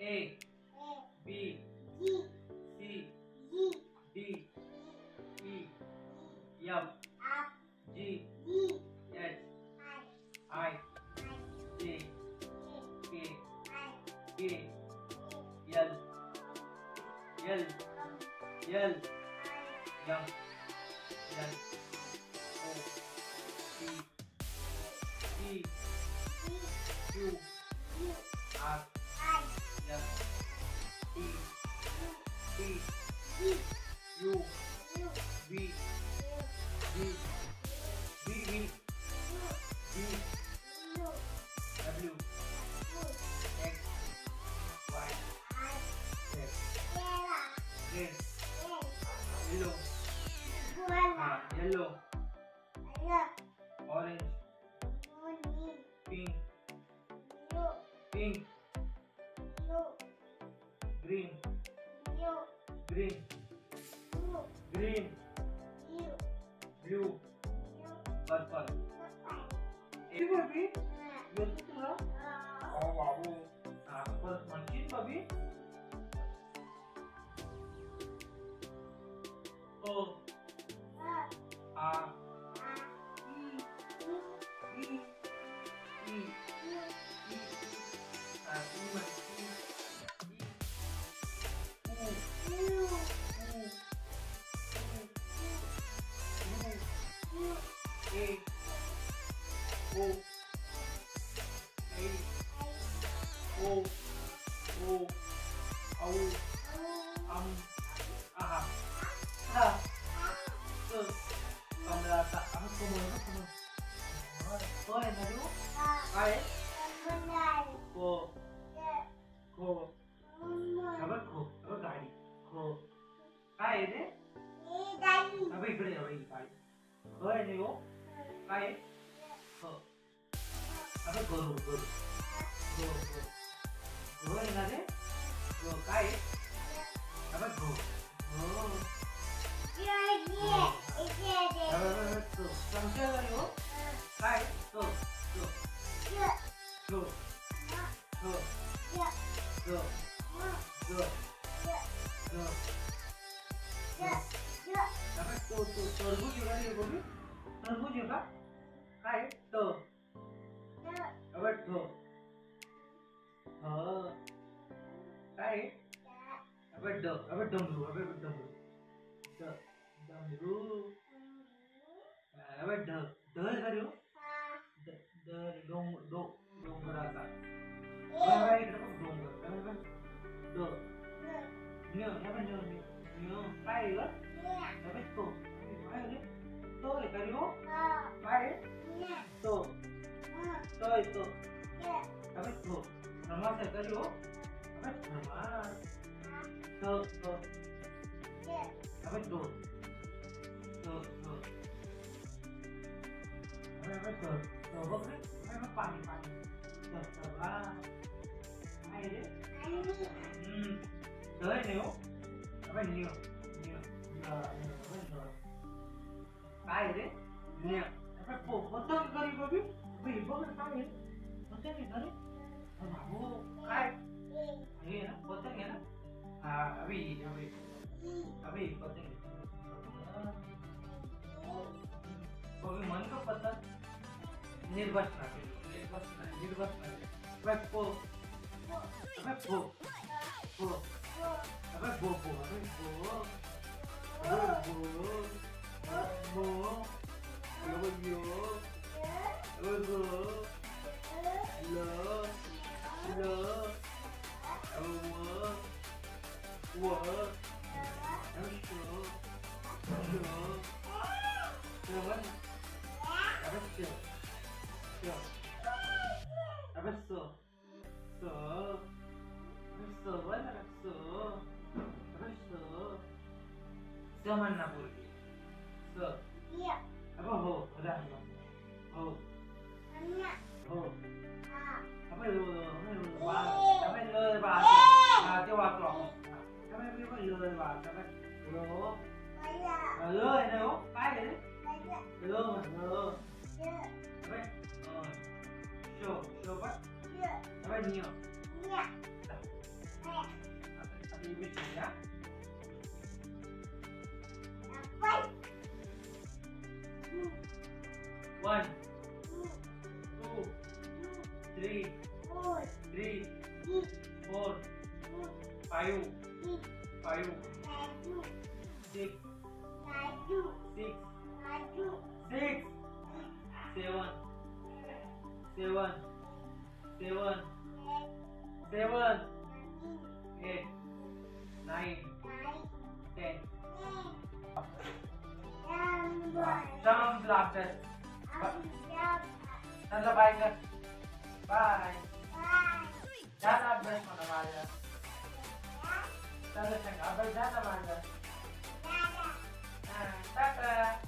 A B C D E F G H I J K K L M N O P Q R S T U V W X Y Z red yellow orange pink green blue purple. Ini babi, betul lah. Oh wow. Nah, first mungkin babi. O A ABCD हा. 1 2 3 4 5 6 7 8 9 10. चला मग तुला अभ्यास. चला bye कर. Bye. झाला अभ्यास म्हणा माझा. चला सांग अभ्यास झाला माझा. टाटा.